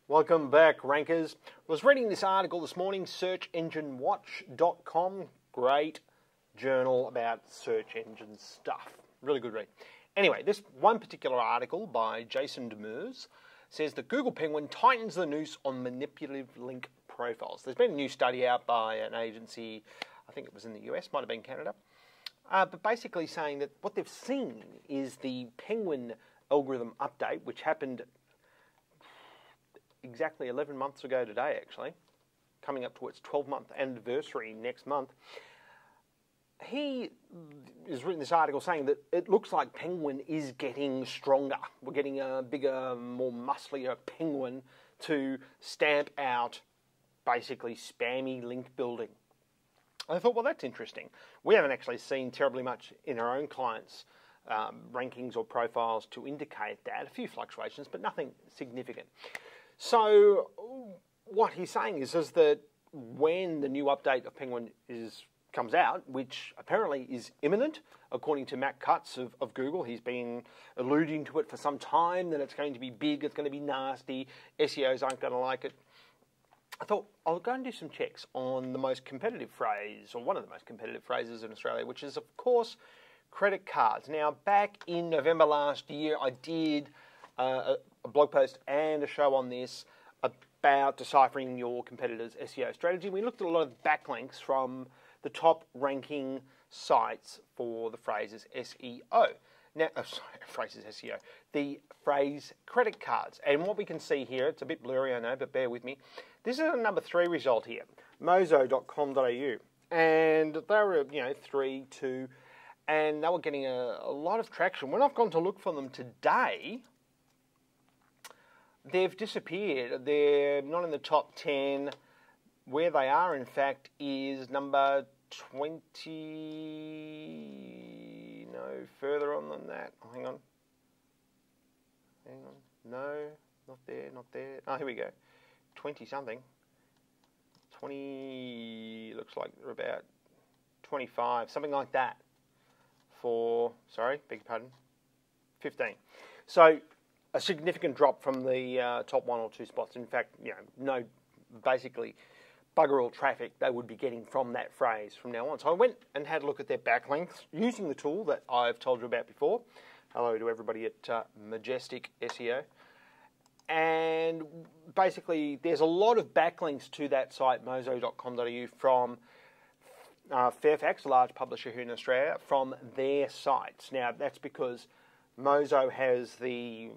Welcome back, rankers. I was reading this article this morning, searchenginewatch.com. Great journal about search engine stuff. Really good read. Anyway, this one particular article by Jason Demers says that Google Penguin tightens the noose on manipulative link profiles. There's been a new study out by an agency, I think it was in the US, might have been Canada, but basically saying that what they've seen is the Penguin algorithm update, which happened exactly 11 months ago today, actually, coming up to its 12-month anniversary next month. He has written this article saying that it looks like Penguin is getting stronger. We're getting a bigger, more musclier Penguin to stamp out basically spammy link building. I thought, well, that's interesting. We haven't actually seen terribly much in our own clients' rankings or profiles to indicate that. A few fluctuations, but nothing significant. So what he's saying is that when the new update of Penguin comes out, which apparently is imminent, according to Matt Cutts of Google, he's been alluding to it for some time, that it's going to be big, it's going to be nasty, SEOs aren't going to like it. I thought I'll go and do some checks on the most competitive phrase, or one of the most competitive phrases in Australia, which is, of course, credit cards. Now, back in November last year, I did a blog post and a show on this about deciphering your competitor's SEO strategy. We looked at a lot of backlinks from the top ranking sites for the phrases SEO. Now, phrases SEO. The phrase credit cards. And what we can see here, it's a bit blurry, I know, but bear with me. This is a number 3 result here, mozo.com.au. And they were, 3, 2, and they were getting a lot of traction. When I've gone to look for them today, they've disappeared. They're not in the top 10. Where they are, in fact, is number 20. No, further on than that. Oh, hang on. No, not there, not there. Oh, here we go. 20-something. 20, looks like they're about 25, something like that. Sorry, beg your pardon, 15. So, a significant drop from the top 1 or 2 spots. In fact, no, basically, bugger all traffic they would be getting from that phrase from now on. So I went and had a look at their backlinks using the tool that I've told you about before. Hello to everybody at Majestic SEO. And basically, there's a lot of backlinks to that site, mozo.com.au, from Fairfax, a large publisher here in Australia, from their sites. Now, that's because Mozo has the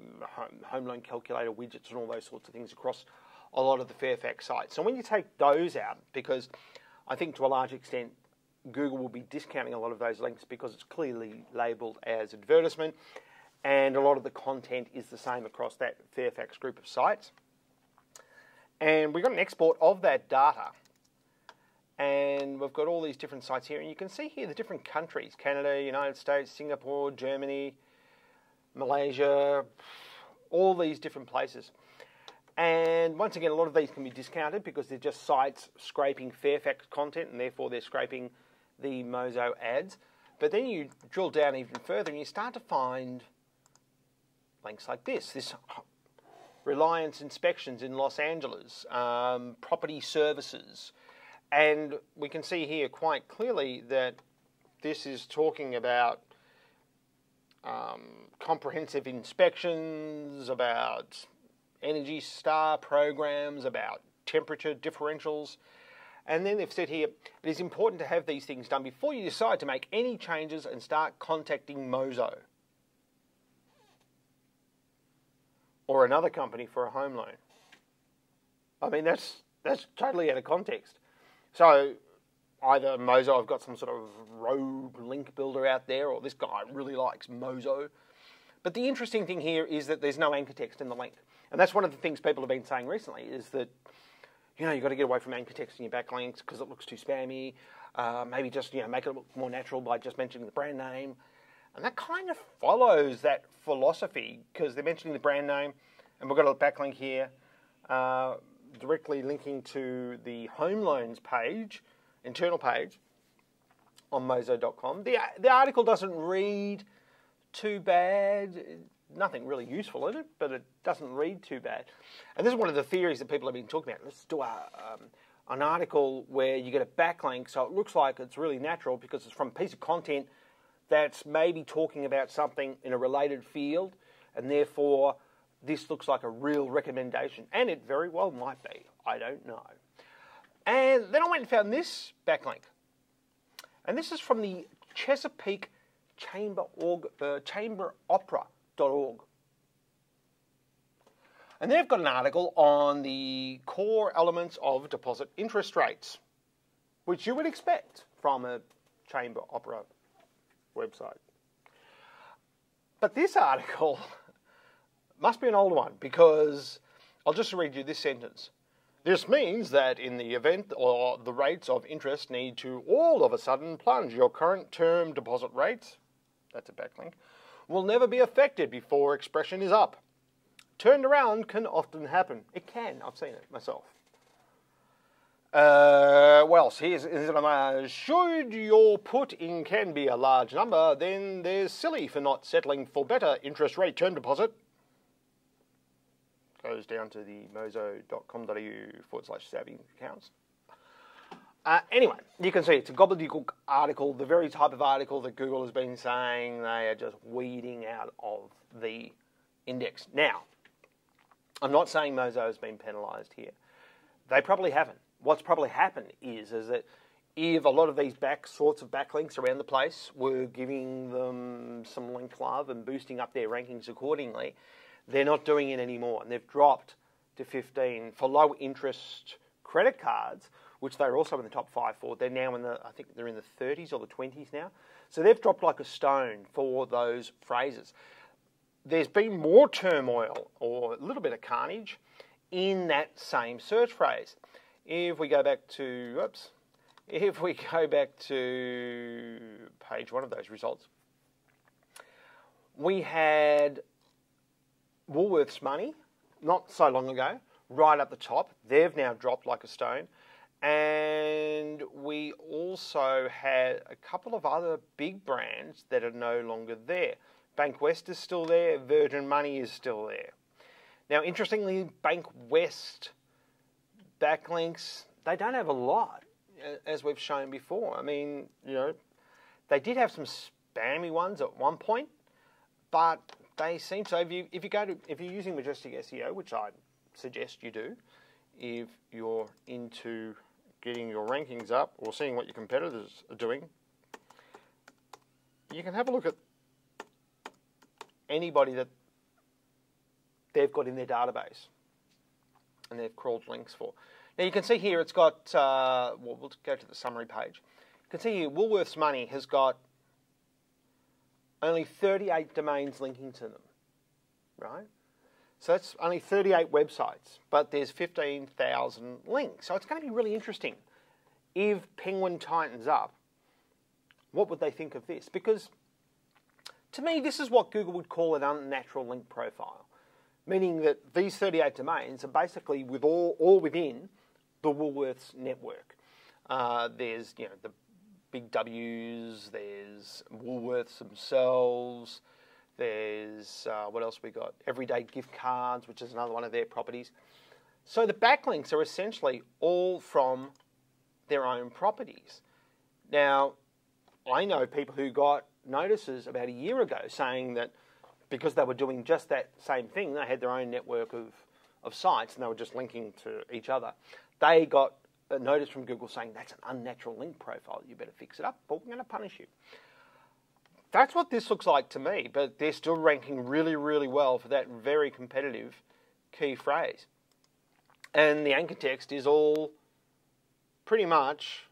home loan calculator widgets and all those sorts of things across a lot of the Fairfax sites. So when you take those out, because I think to a large extent Google will be discounting a lot of those links because it's clearly labelled as advertisement, and a lot of the content is the same across that Fairfax group of sites. And we've got an export of that data, and we've got all these different sites here, and you can see here the different countries: Canada, United States, Singapore, Germany, Malaysia, all these different places. And once again, a lot of these can be discounted because they're just sites scraping Fairfax content, and therefore they're scraping the Mozo ads. But then you drill down even further and you start to find links like this Reliance Inspections in Los Angeles, property services. And we can see here quite clearly that this is talking about comprehensive inspections, about Energy Star programs, about temperature differentials. And then they've said here, it is important to have these things done before you decide to make any changes and start contacting Mozo or another company for a home loan. I mean, that's totally out of context. So either Mozo have got some sort of rogue link builder out there, or this guy really likes Mozo. But the interesting thing here is that there's no anchor text in the link. And that's one of the things people have been saying recently, is that, you've got to get away from anchor text in your backlinks because it looks too spammy. Maybe just, make it look more natural by just mentioning the brand name. And that kind of follows that philosophy, because they're mentioning the brand name, and we've got a backlink here directly linking to the home loans page, internal page on mozo.com. The article doesn't read too bad. nothing really useful in it, but it doesn't read too bad. And this is one of the theories that people have been talking about. Let's do an article where you get a backlink, so it looks like it's really natural because it's from a piece of content that's maybe talking about something in a related field, and therefore this looks like a real recommendation. And it very well might be. I don't know. And then I went and found this backlink. And this is from the Chesapeake chamberopera.org. And they've got an article on the core elements of deposit interest rates, which you would expect from a chamber opera website. But this article must be an old one, because I'll just read you this sentence. This means that in the event or the rates of interest need to all of a sudden plunge, your current term deposit rates, that's a backlink, will never be affected before expression is up. Turned around can often happen. It can. I've seen it myself. What else? Should your put-in can be a large number, then there's silly for not settling for better interest rate term deposit. Goes down to the mozo.com.au/saving accounts. Anyway, you can see it's a gobbledygook article, the very type of article that Google has been saying they are just weeding out of the index. Now, I'm not saying Mozo has been penalised here. They probably haven't. What's probably happened is that if a lot of these sorts of backlinks around the place were giving them some link love and boosting up their rankings accordingly, they're not doing it anymore. And they've dropped to 15 for low interest credit cards, which they're also in the top 5 for. They're now I think they're in the 30s or the 20s now. So they've dropped like a stone for those phrases. There's been more turmoil or a little bit of carnage in that same search phrase. If we go back to, page 1 of those results, we had Woolworths Money, not so long ago, right up the top. They've now dropped like a stone. And we also had a couple of other big brands that are no longer there. Bankwest is still there, Virgin Money is still there. Now, interestingly, Bankwest backlinks, they don't have a lot, as we've shown before. I mean, they did have some spammy ones at one point, but they seem to. If you're using Majestic SEO, which I suggest you do, if you're into getting your rankings up or seeing what your competitors are doing, you can have a look at anybody that they've got in their database and they've crawled links for. Now you can see here it's got, we'll go to the summary page. You can see here Woolworths Money has got only 38 domains linking to them, right? So that's only 38 websites, but there's 15,000 links. So it's going to be really interesting. If Penguin tightens up, what would they think of this? Because to me, this is what Google would call an unnatural link profile, meaning that these 38 domains are basically all within the Woolworths network. There's the big W's, there's Woolworths themselves, there's, what else we got? Everyday gift cards, which is another one of their properties. So the backlinks are essentially all from their own properties. Now, I know people who got notices about a year ago saying that because they were doing just that same thing, they had their own network of sites and they were just linking to each other. They got a notice from Google saying that's an unnatural link profile. You better fix it up, or we're going to punish you. That's what this looks like to me, but they're still ranking really, really well for that very competitive key phrase. And the anchor text is all pretty much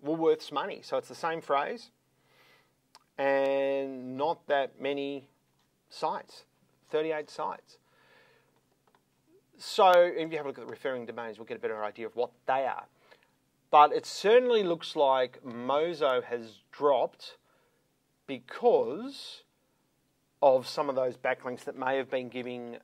Woolworths Money. So it's the same phrase and not that many sites, 38 sites. So if you have a look at the referring domains, we'll get a better idea of what they are. But it certainly looks like Mozo has dropped because of some of those backlinks that may have been giving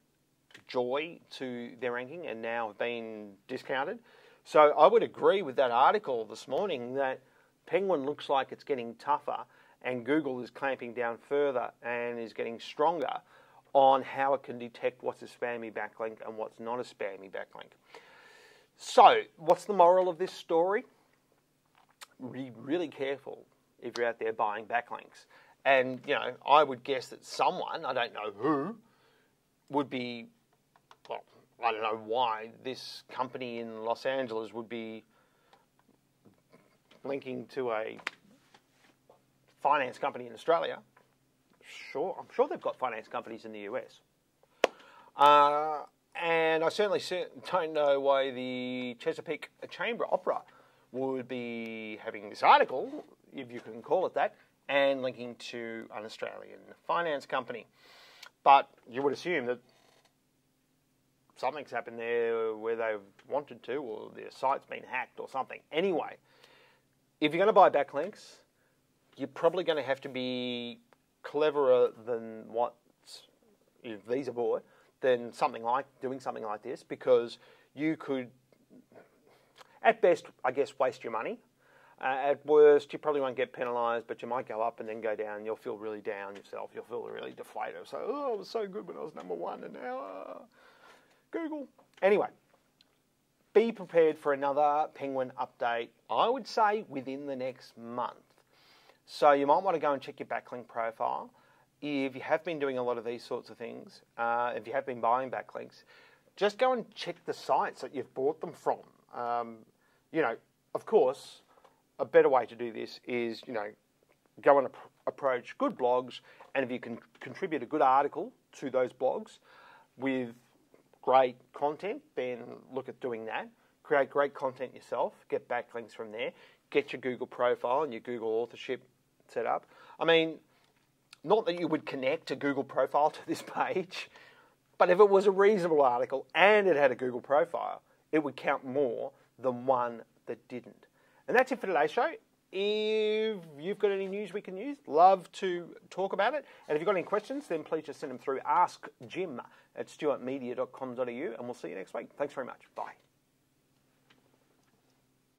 joy to their ranking and now have been discounted. So I would agree with that article this morning that Penguin looks like it's getting tougher and Google is clamping down further and is getting stronger on how it can detect what's a spammy backlink and what's not a spammy backlink. So, what's the moral of this story? Be really careful if you're out there buying backlinks. And, you know, I would guess that someone, I don't know who, would be, well, I don't know why this company in Los Angeles would be linking to a finance company in Australia. Sure, I'm sure they've got finance companies in the US. And I certainly don't know why the Chesapeake Chamber Opera would be having this article, if you can call it that, and linking to an Australian finance company. But you would assume that something's happened there where they've wanted to, or their site's been hacked or something. Anyway, if you're going to buy backlinks, you're probably going to have to be cleverer than what these are for, than doing something like this, because you could, at best, I guess, waste your money. At worst, you probably won't get penalised, but you might go up and then go down. You'll feel really down yourself. You'll feel really deflated. So, oh, it was so good when I was #1, and now Google. Anyway, be prepared for another Penguin update, I would say, within the next month. So you might want to go and check your backlink profile. If you have been doing a lot of these sorts of things, if you have been buying backlinks, just go and check the sites that you've bought them from. You know, of course, a better way to do this is, you know, go and approach good blogs, and if you can contribute a good article to those blogs with great content, then look at doing that. Create great content yourself, get backlinks from there, get your Google profile and your Google authorship set up. I mean, not that you would connect a Google profile to this page, but if it was a reasonable article and it had a Google profile, it would count more than one that didn't. And that's it for today's show. If you've got any news we can use, love to talk about it. And if you've got any questions, then please just send them through askjim@stuartmedia.com.au, and we'll see you next week. Thanks very much. Bye.